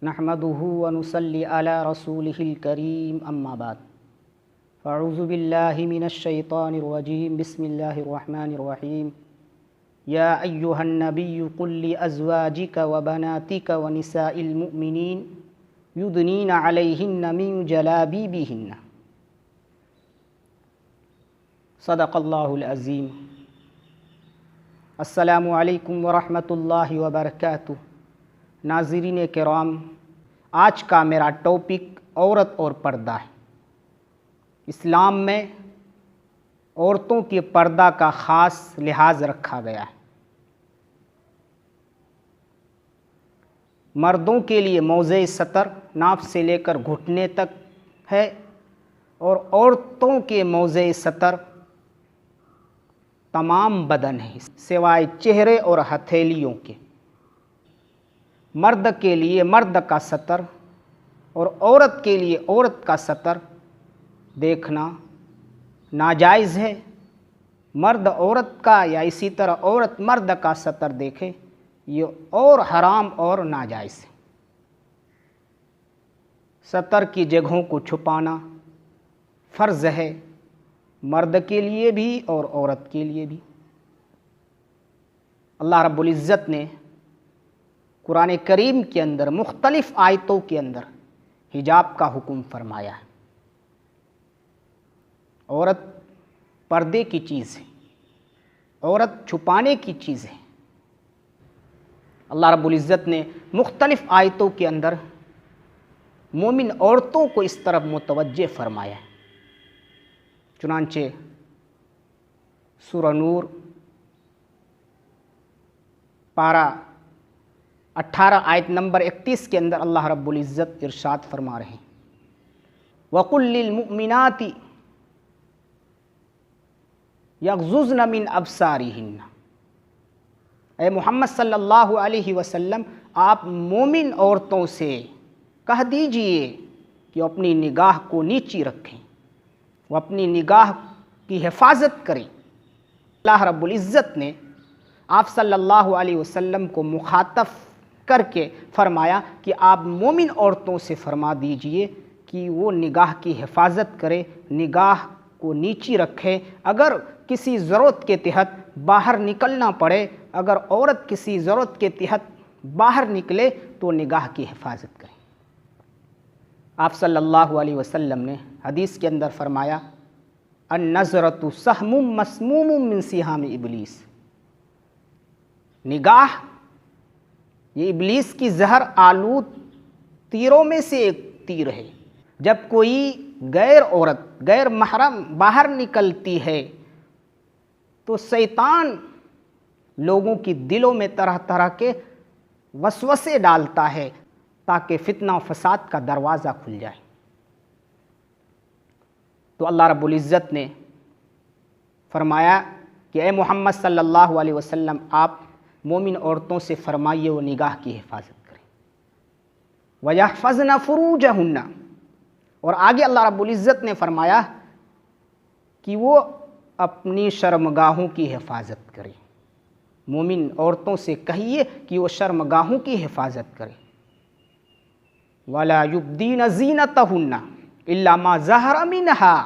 نحمده ونصلي على رسوله الكريم اما بعد فاعوذ بالله من الشيطان الرجيم بسم الله الرحمن الرحيم يا أيها النبي قل لأزواجك وبناتك ونساء المؤمنين يدنين عليهن من جلابيبهن صدق اللہ العظیم۔ السلام علیکم ورحمۃ اللہ وبرکاتہ۔ ناظرین کرام، آج کا میرا ٹاپک عورت اور پردہ ہے۔ اسلام میں عورتوں کے پردہ کا خاص لحاظ رکھا گیا ہے۔ مردوں کے لیے موضع سطر ناف سے لے کر گھٹنے تک ہے اور عورتوں کے موضع سطر تمام بدن ہے سوائے چہرے اور ہتھیلیوں کے۔ مرد کے لیے مرد کا سطر اور عورت کے لیے عورت کا سطر دیکھنا ناجائز ہے۔ مرد عورت کا یا اسی طرح عورت مرد کا سطر دیکھے یہ اور حرام اور ناجائز ہے۔ سطر کی جگہوں کو چھپانا فرض ہے، مرد کے لیے بھی اور عورت کے لیے بھی۔ اللہ رب العزت نے قرآن کریم کے اندر مختلف آیتوں کے اندر حجاب کا حکم فرمایا ہے۔ عورت پردے کی چیز ہے، عورت چھپانے کی چیز ہے۔ اللہ رب العزت نے مختلف آیتوں کے اندر مومن عورتوں کو اس طرف متوجہ فرمایا ہے۔ چنانچہ سورہ نور پارہ 18 آیت نمبر 31 کے اندر اللہ رب العزت ارشاد فرما رہے ہیں، وَقُلْ لِلْمُؤْمِنَاتِ يَغْضُضْنَ مِنْ أَبْصَارِهِنَّ۔ اے محمد صلی اللہ علیہ وسلم، آپ مومن عورتوں سے کہہ دیجئے کہ وہ اپنی نگاہ کو نیچی رکھیں، وہ اپنی نگاہ کی حفاظت کریں۔ اللہ رب العزت نے آپ صلی اللہ علیہ وسلم کو مخاطب کر کے فرمایا کہ آپ مومن عورتوں سے فرما دیجئے کہ وہ نگاہ کی حفاظت کرے، نگاہ کو نیچی رکھے۔ اگر کسی ضرورت کے تحت باہر نکلنا پڑے، اگر عورت کسی ضرورت کے تحت باہر نکلے تو نگاہ کی حفاظت کرے۔ آپ صلی اللہ علیہ وسلم نے حدیث کے اندر فرمایا، النظرۃ سہم مسموم من سہام ابلیس۔ نگاہ یہ ابلیس کی زہر آلود تیروں میں سے ایک تیر ہے۔ جب کوئی غیر عورت غیر محرم باہر نکلتی ہے تو شیطان لوگوں کی دلوں میں طرح طرح کے وسوسے ڈالتا ہے تاکہ فتنہ و فساد کا دروازہ کھل جائے۔ تو اللہ رب العزت نے فرمایا کہ اے محمد صلی اللہ علیہ وسلم، آپ مومن عورتوں سے فرمائیے وہ نگاہ کی حفاظت کریں۔ وَيَحْفَظْنَ فُرُوجَهُنَّ، اور آگے اللہ رب العزت نے فرمایا کہ وہ اپنی شرمگاہوں کی حفاظت کریں۔ مومن عورتوں سے کہیے کہ وہ شرمگاہوں کی حفاظت کریں۔ وَلَا يُبْدِينَ زِينَتَهُنَّ إِلَّا مَا ظَهَرَ مِنْهَا،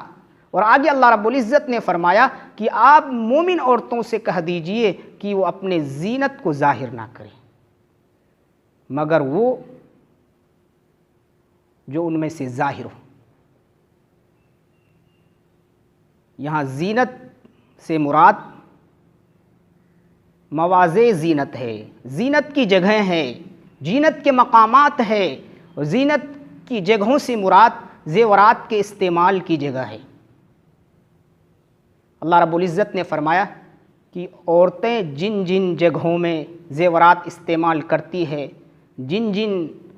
اور آگے اللہ رب العزت نے فرمایا کہ آپ مومن عورتوں سے کہہ دیجئے کہ وہ اپنے زینت کو ظاہر نہ کریں مگر وہ جو ان میں سے ظاہر ہو۔ یہاں زینت سے مراد مواضع زینت ہے، زینت کی جگہیں ہیں، زینت کے مقامات ہے، اور زینت کی جگہوں سے مراد زیورات کے استعمال کی جگہ ہے۔ اللہ رب العزت نے فرمایا کہ عورتیں جن جن جگہوں میں زیورات استعمال کرتی ہے، جن جن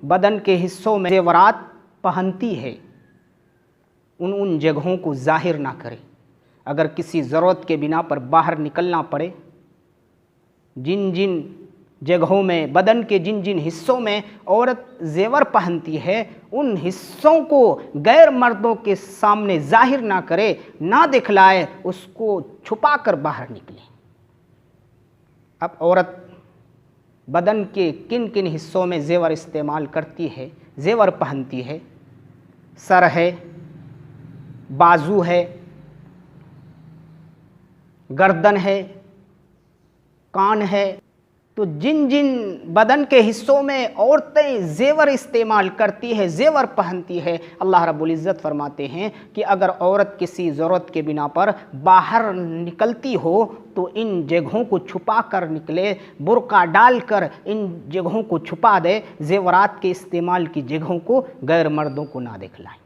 بدن کے حصوں میں زیورات پہنتی ہے، ان جگہوں کو ظاہر نہ کرے۔ اگر کسی ضرورت کے بنا پر باہر نکلنا پڑے، جن جن جگہوں میں بدن کے جن جن حصوں میں عورت زیور پہنتی ہے، ان حصوں کو غیر مردوں کے سامنے ظاہر نہ کرے، نہ دکھلائے، اس کو چھپا کر باہر نکلے۔ اب عورت بدن کے کن کن حصوں میں زیور استعمال کرتی ہے، زیور پہنتی ہے؟ سر ہے، بازو ہے، گردن ہے، کان ہے۔ تو جن جن بدن کے حصوں میں عورتیں زیور استعمال کرتی ہے، زیور پہنتی ہے، اللہ رب العزت فرماتے ہیں کہ اگر عورت کسی ضرورت کے بنا پر باہر نکلتی ہو تو ان جگہوں کو چھپا کر نکلے، برقع ڈال کر ان جگہوں کو چھپا دے، زیورات کے استعمال کی جگہوں کو غیر مردوں کو نہ دکھلائیں۔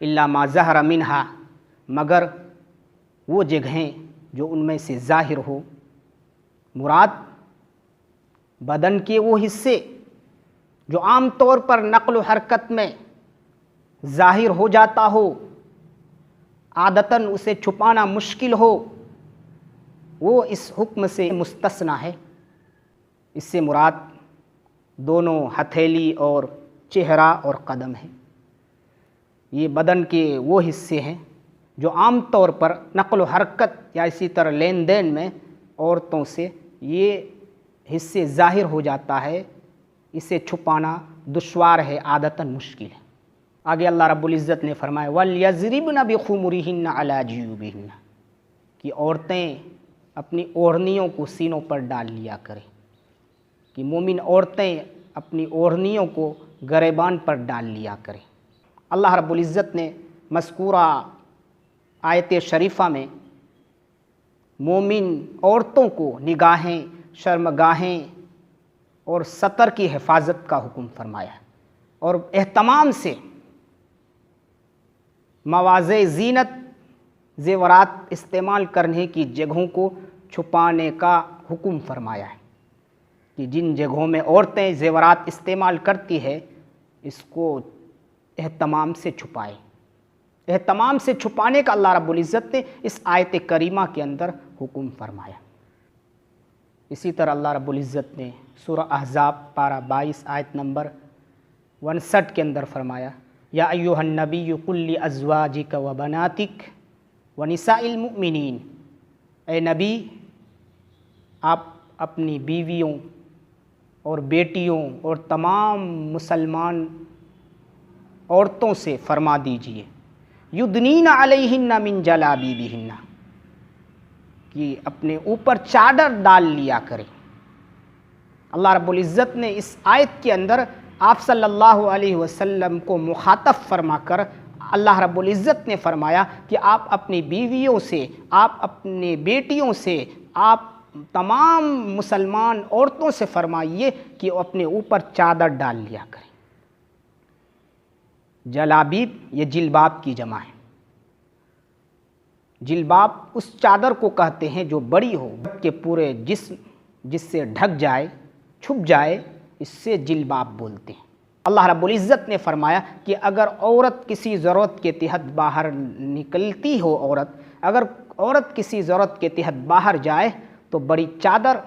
الا ما ظہر منہا، مگر وہ جگہیں جو ان میں سے ظاہر ہو، مراد بدن کے وہ حصے جو عام طور پر نقل و حرکت میں ظاہر ہو جاتا ہو، عادتاً اسے چھپانا مشکل ہو، وہ اس حکم سے مستثنیٰ ہے۔ اس سے مراد دونوں ہتھیلی اور چہرہ اور قدم ہے۔ یہ بدن کے وہ حصے ہیں جو عام طور پر نقل و حرکت یا اسی طرح لین دین میں عورتوں سے یہ حصے ظاہر ہو جاتا ہے، اسے چھپانا دشوار ہے، عادتاً مشکل ہے۔ آگے اللہ رب العزت نے فرمایا وَلْيَضْرِبْنَ بِخُمُرِهِنَّ عَلَى جِيُوبِهِنَّ، کہ عورتیں اپنی اوڑھنیوں کو سینوں پر ڈال لیا کریں، کہ مومن عورتیں اپنی اوڑھنیوں کو گریبان پر ڈال لیا کریں۔ اللہ رب العزت نے مذکورہ آیت شریفہ میں مومن عورتوں کو نگاہیں، شرمگاہیں اور ستر کی حفاظت کا حکم فرمایا ہے، اور اہتمام سے مواضع زینت، زیورات استعمال کرنے کی جگہوں کو چھپانے کا حکم فرمایا ہے، کہ جن جگہوں میں عورتیں زیورات استعمال کرتی ہے اس کو اہتمام سے چھپائے۔ اہتمام سے چھپانے کا اللہ رب العزت نے اس آیت کریمہ کے اندر حکم فرمایا۔ اسی طرح اللہ رب العزت نے سورہ احزاب پارہ 22 آیت نمبر 59 کے اندر فرمایا یا ایھا النبی قل لازواجک وبناتک ونساء المؤمنین، اے نبی آپ اپنی بیویوں اور بیٹیوں اور تمام مسلمان عورتوں سے فرما دیجئے یدنین علیہن من جلابیبہن، کہ اپنے اوپر چادر ڈال لیا کریں۔ اللہ رب العزت نے اس آیت کے اندر آپ صلی اللہ علیہ وسلم کو مخاطب فرما کر اللہ رب العزت نے فرمایا کہ آپ اپنی بیویوں سے، آپ اپنے بیٹیوں سے، آپ تمام مسلمان عورتوں سے فرمائیے کہ وہ اپنے اوپر چادر ڈال لیا کریں۔ جلابیب یہ جلباب کی جمع ہے۔ جلباب اس چادر کو کہتے ہیں جو بڑی ہو کہ پورے جسم جس سے ڈھک جائے، چھپ جائے، اس سے جلباب بولتے ہیں۔ اللہ رب العزت نے فرمایا کہ اگر عورت کسی ضرورت کے تحت باہر نکلتی ہو، اگر عورت کسی ضرورت کے تحت باہر جائے تو بڑی چادر،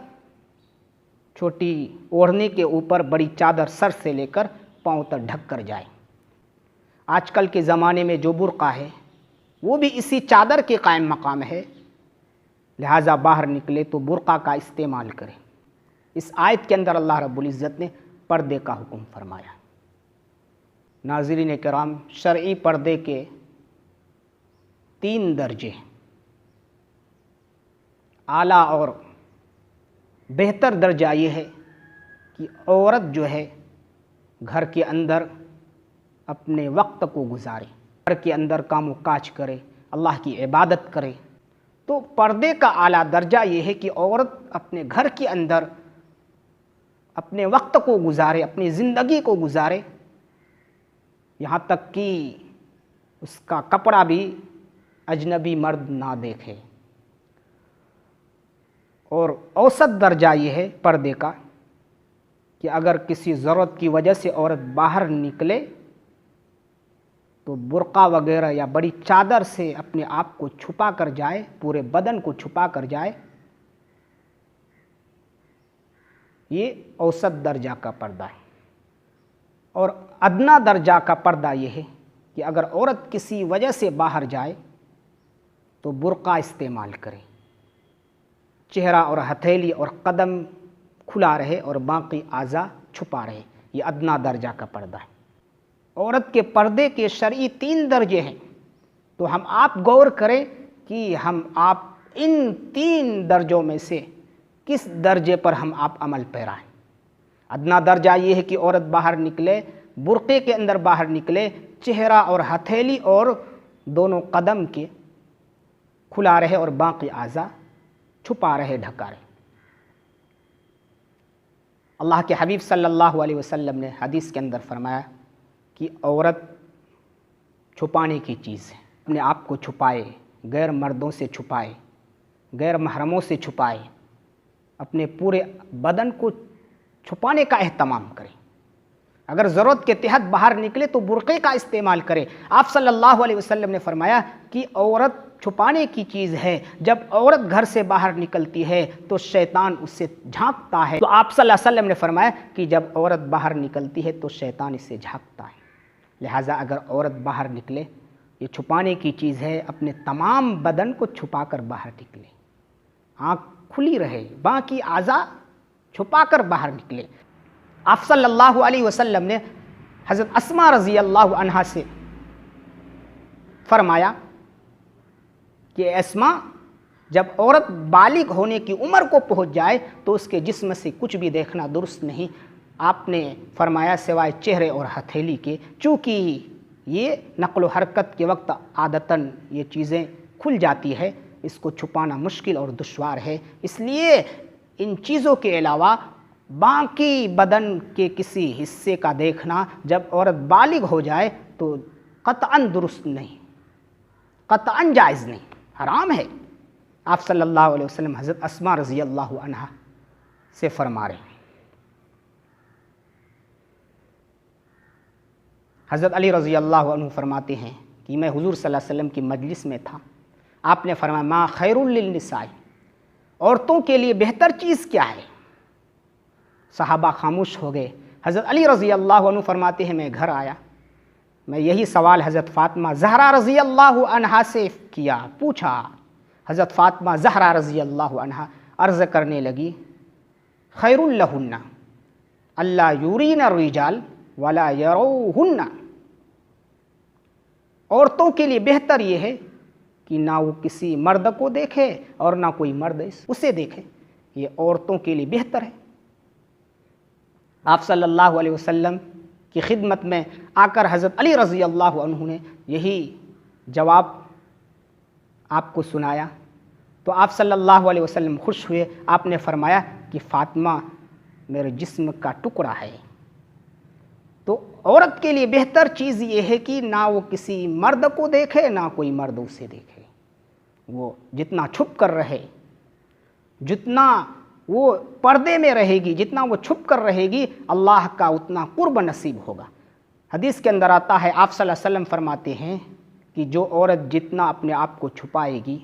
چھوٹی اوڑھنے کے اوپر بڑی چادر سر سے لے کر پاؤں تک ڈھک کر جائے۔ آج کل کے زمانے میں جو برقع ہے وہ بھی اسی چادر کے قائم مقام ہے، لہٰذا باہر نکلے تو برقع کا استعمال کرے۔ اس آیت کے اندر اللہ رب العزت نے پردے کا حکم فرمایا۔ ناظرین کرام، شرعی پردے کے 3 درجے ہیں۔ اعلیٰ اور بہتر درجہ یہ ہے کہ عورت جو ہے گھر کے اندر اپنے وقت کو گزارے، گھر کے اندر کام و کاج کرے، اللہ کی عبادت کرے۔ تو پردے کا اعلیٰ درجہ یہ ہے کہ عورت اپنے گھر کے اندر اپنے وقت کو گزارے، اپنی زندگی کو گزارے، یہاں تک کہ اس کا کپڑا بھی اجنبی مرد نہ دیکھے۔ اور اوسط درجہ یہ ہے پردے کا کہ اگر کسی ضرورت کی وجہ سے عورت باہر نکلے تو برقع وغیرہ یا بڑی چادر سے اپنے آپ کو چھپا کر جائے، پورے بدن کو چھپا کر جائے۔ یہ اوسط درجہ کا پردہ ہے۔ اور ادنا درجہ کا پردہ یہ ہے کہ اگر عورت کسی وجہ سے باہر جائے تو برقع استعمال کرے، چہرہ اور ہتھیلی اور قدم کھلا رہے اور باقی اعضاء چھپا رہے، یہ ادنا درجہ کا پردہ ہے۔ عورت کے پردے کے شرعی 3 درجے ہیں، تو ہم آپ غور کریں کہ ہم آپ ان 3 درجوں میں سے کس درجے پر ہم آپ عمل پیرا ہیں۔ ادنا درجہ یہ ہے کہ عورت باہر نکلے، برقعے کے اندر باہر نکلے، چہرہ اور ہتھیلی اور دونوں قدم کے کھلا رہے اور باقی اعضاء چھپا رہے، ڈھکا رہے۔ اللہ کے حبیب صلی اللہ علیہ وسلم نے حدیث کے اندر فرمایا کہ عورت چھپانے کی چیز ہے، اپنے آپ کو چھپائے، غیر مردوں سے چھپائے، غیر محرموں سے چھپائے، اپنے پورے بدن کو چھپانے کا اہتمام کرے۔ اگر ضرورت کے تحت باہر نکلے تو برقعے کا استعمال کرے۔ آپ صلی اللہ علیہ وسلم نے فرمایا کہ عورت چھپانے کی چیز ہے، جب عورت گھر سے باہر نکلتی ہے تو شیطان اس سے جھانکتا ہے۔ تو آپ صلی اللہ علیہ وسلم نے فرمایا کہ جب عورت باہر نکلتی ہے تو شیطان اس سے جھانکتا ہے، لہٰذا اگر عورت باہر نکلے، یہ چھپانے کی چیز ہے، اپنے تمام بدن کو چھپا کر باہر نکلے، آنکھ کھلی رہے، باقی اعضاء چھپا کر باہر نکلے۔ آپ صلی اللہ علیہ وسلم نے حضرت اسماء رضی اللہ عنہا سے فرمایا کہ اسماء، جب عورت بالغ ہونے کی عمر کو پہنچ جائے تو اس کے جسم سے کچھ بھی دیکھنا درست نہیں۔ آپ نے فرمایا سوائے چہرے اور ہتھیلی کے، چونکہ یہ نقل و حرکت کے وقت عادتاً یہ چیزیں کھل جاتی ہے، اس کو چھپانا مشکل اور دشوار ہے، اس لیے ان چیزوں کے علاوہ باقی بدن کے کسی حصے کا دیکھنا جب عورت بالغ ہو جائے تو قطعاً درست نہیں، قطعاً جائز نہیں، حرام ہے۔ آپ صلی اللہ علیہ وسلم حضرت اسماء رضی اللہ عنہا سے فرما رہے ہیں۔ حضرت علی رضی اللہ عنہ فرماتے ہیں کہ میں حضور صلی اللہ علیہ وسلم کی مجلس میں تھا، آپ نے فرمایا ما خیر للنساء، عورتوں کے لیے بہتر چیز کیا ہے؟ صحابہ خاموش ہو گئے۔ حضرت علی رضی اللہ عنہ فرماتے ہیں میں گھر آیا، میں یہی سوال حضرت فاطمہ زہرا رضی اللہ عنہا سے کیا، پوچھا۔ حضرت فاطمہ زہرا رضی اللہ عنہا عرض کرنے لگی خیر لہن اللہ یورین الرجال ولا یروہن، عورتوں کے لیے بہتر یہ ہے کہ نہ وہ کسی مرد کو دیکھے اور نہ کوئی مرد اسے دیکھے، یہ عورتوں کے لیے بہتر ہے۔ آپ صلی اللہ علیہ وسلم کی خدمت میں آ کر حضرت علی رضی اللہ عنہ نے یہی جواب آپ کو سنایا تو آپ صلی اللہ علیہ وسلم خوش ہوئے۔ آپ نے فرمایا کہ فاطمہ میرے جسم کا ٹکڑا ہے۔ تو عورت کے لیے بہتر چیز یہ ہے کہ نہ وہ کسی مرد کو دیکھے نہ کوئی مرد اسے دیکھے، وہ جتنا چھپ کر رہے، جتنا وہ پردے میں رہے گی، جتنا وہ چھپ کر رہے گی، اللہ کا اتنا قرب نصیب ہوگا۔ حدیث کے اندر آتا ہے، آپ صلی اللہ علیہ وسلم فرماتے ہیں کہ جو عورت جتنا اپنے آپ کو چھپائے گی،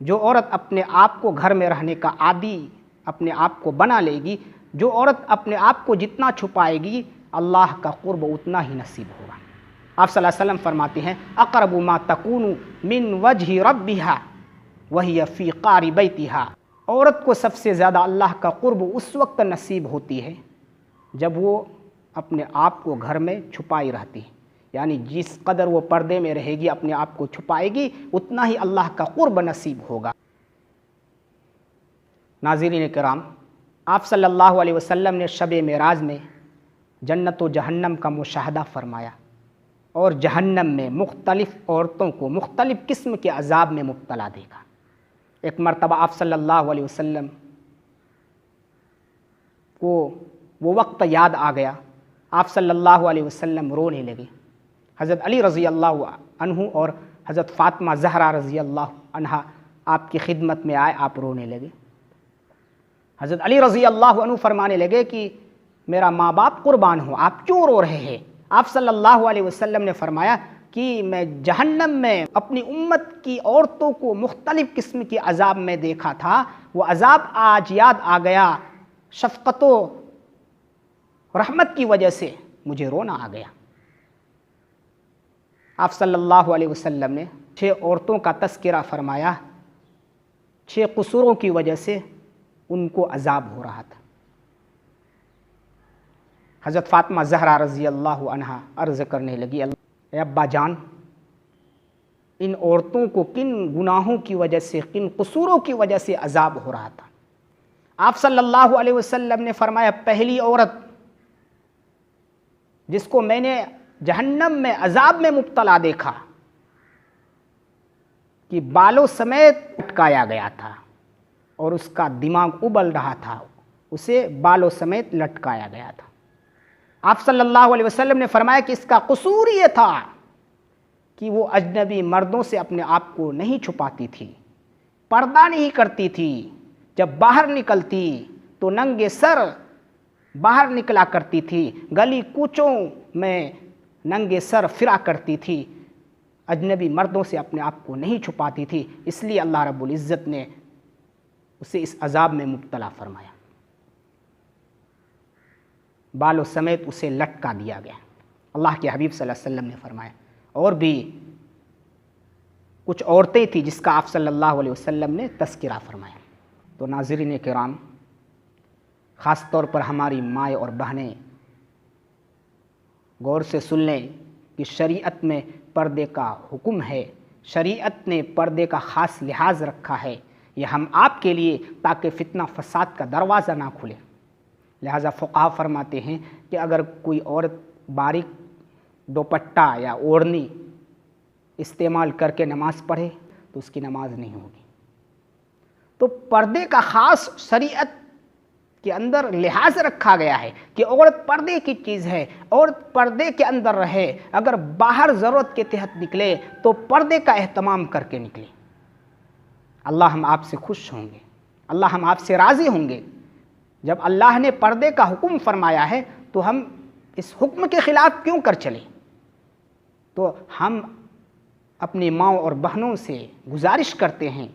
جو عورت اپنے آپ کو گھر میں رہنے کا عادی اپنے آپ کو بنا لے گی، جو عورت اپنے آپ کو جتنا چھپائے گی، اللہ کا قرب اتنا ہی نصیب ہوگا۔ آپ صلی اللہ علیہ وسلم فرماتے ہیں اقرب ما تکون من وجہ ربہا وہی فی قعر بیتہا، عورت کو سب سے زیادہ اللہ کا قرب اس وقت نصیب ہوتی ہے جب وہ اپنے آپ کو گھر میں چھپائی رہتی ہے، یعنی جس قدر وہ پردے میں رہے گی، اپنے آپ کو چھپائے گی، اتنا ہی اللہ کا قرب نصیب ہوگا۔ ناظرین کرام، آپ صلی اللہ علیہ وسلم نے شب معراج میں جنت و جہنم کا مشاہدہ فرمایا اور جہنم میں مختلف عورتوں کو مختلف قسم کے عذاب میں مبتلا دیکھا۔ ایک مرتبہ آپ صلی اللہ علیہ وسلم کو وہ وقت یاد آ گیا، آپ صلی اللہ علیہ وسلم رونے لگے۔ حضرت علی رضی اللہ عنہ اور حضرت فاطمہ زہرا رضی اللہ عنہا آپ کی خدمت میں آئے، آپ رونے لگے۔ حضرت علی رضی اللہ عنہ فرمانے لگے کہ میرا ماں باپ قربان ہو، آپ کیوں رو رہے ہیں؟ آپ صلی اللہ علیہ وسلم نے فرمایا کہ میں جہنم میں اپنی امت کی عورتوں کو مختلف قسم کے عذاب میں دیکھا تھا، وہ عذاب آج یاد آ گیا، شفقت و رحمت کی وجہ سے مجھے رونا آ گیا۔ آپ صلی اللہ علیہ وسلم نے 6 عورتوں کا تذکرہ فرمایا، 6 قصوروں کی وجہ سے ان کو عذاب ہو رہا تھا۔ حضرت فاطمہ زہرا رضی اللہ عنہا عرض کرنے لگی، اے ابا جان، ان عورتوں کو کن گناہوں کی وجہ سے، کن قصوروں کی وجہ سے عذاب ہو رہا تھا؟ آپ صلی اللہ علیہ وسلم نے فرمایا، پہلی عورت جس کو میں نے جہنم میں عذاب میں مبتلا دیکھا کہ بالوں سمیت لٹکایا گیا تھا اور اس کا دماغ ابل رہا تھا، اسے بالوں سمیت لٹکایا گیا تھا۔ آپ صلی اللہ علیہ وسلم نے فرمایا کہ اس کا قصور یہ تھا کہ وہ اجنبی مردوں سے اپنے آپ کو نہیں چھپاتی تھی، پردہ نہیں کرتی تھی، جب باہر نکلتی تو ننگے سر باہر نکلا کرتی تھی، گلی کوچوں میں ننگے سر پھرا کرتی تھی، اجنبی مردوں سے اپنے آپ کو نہیں چھپاتی تھی، اس لیے اللہ رب العزت نے اسے اس عذاب میں مبتلا فرمایا، بالوں سمیت اسے لٹکا دیا گیا۔ اللہ کے حبیب صلی اللہ علیہ وسلم نے فرمایا، اور بھی کچھ عورتیں تھیں جس کا آپ صلی اللہ علیہ وسلم نے تذکرہ فرمایا۔ تو ناظرین کرام، خاص طور پر ہماری مائیں اور بہنیں غور سے سن لیں کہ شریعت میں پردے کا حکم ہے، شریعت نے پردے کا خاص لحاظ رکھا ہے، یہ ہم آپ کے لیے تاکہ فتنہ فساد کا دروازہ نہ کھلے۔ لہٰذا فقہا فرماتے ہیں کہ اگر کوئی عورت باریک دوپٹہ یا اوڑھنی استعمال کر کے نماز پڑھے تو اس کی نماز نہیں ہوگی۔ تو پردے کا خاص شریعت کے اندر لحاظ رکھا گیا ہے کہ عورت پردے کی چیز ہے، عورت پردے کے اندر رہے، اگر باہر ضرورت کے تحت نکلے تو پردے کا اہتمام کر کے نکلے۔ اللہ ہم آپ سے خوش ہوں گے، اللہ ہم آپ سے راضی ہوں گے۔ جب اللہ نے پردے کا حکم فرمایا ہے تو ہم اس حکم کے خلاف کیوں کر چلیں؟ تو ہم اپنی ماؤں اور بہنوں سے گزارش کرتے ہیں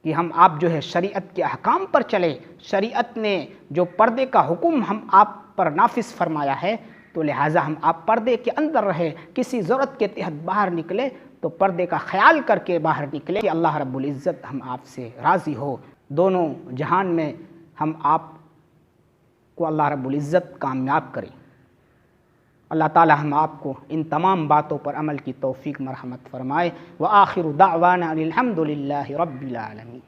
کہ ہم آپ جو ہے شریعت کے احکام پر چلیں۔ شریعت نے جو پردے کا حکم ہم آپ پر نافذ فرمایا ہے تو لہٰذا ہم آپ پردے کے اندر رہے، کسی ضرورت کے تحت باہر نکلے تو پردے کا خیال کر کے باہر نکلے کہ اللہ رب العزت ہم آپ سے راضی ہو، دونوں جہان میں ہم آپ کو اللہ رب العزت کامیاب کرے۔ اللہ تعالی ہم آپ کو ان تمام باتوں پر عمل کی توفیق مرحمت فرمائے۔ وآخر دعوانا الحمد للہ رب العالمین۔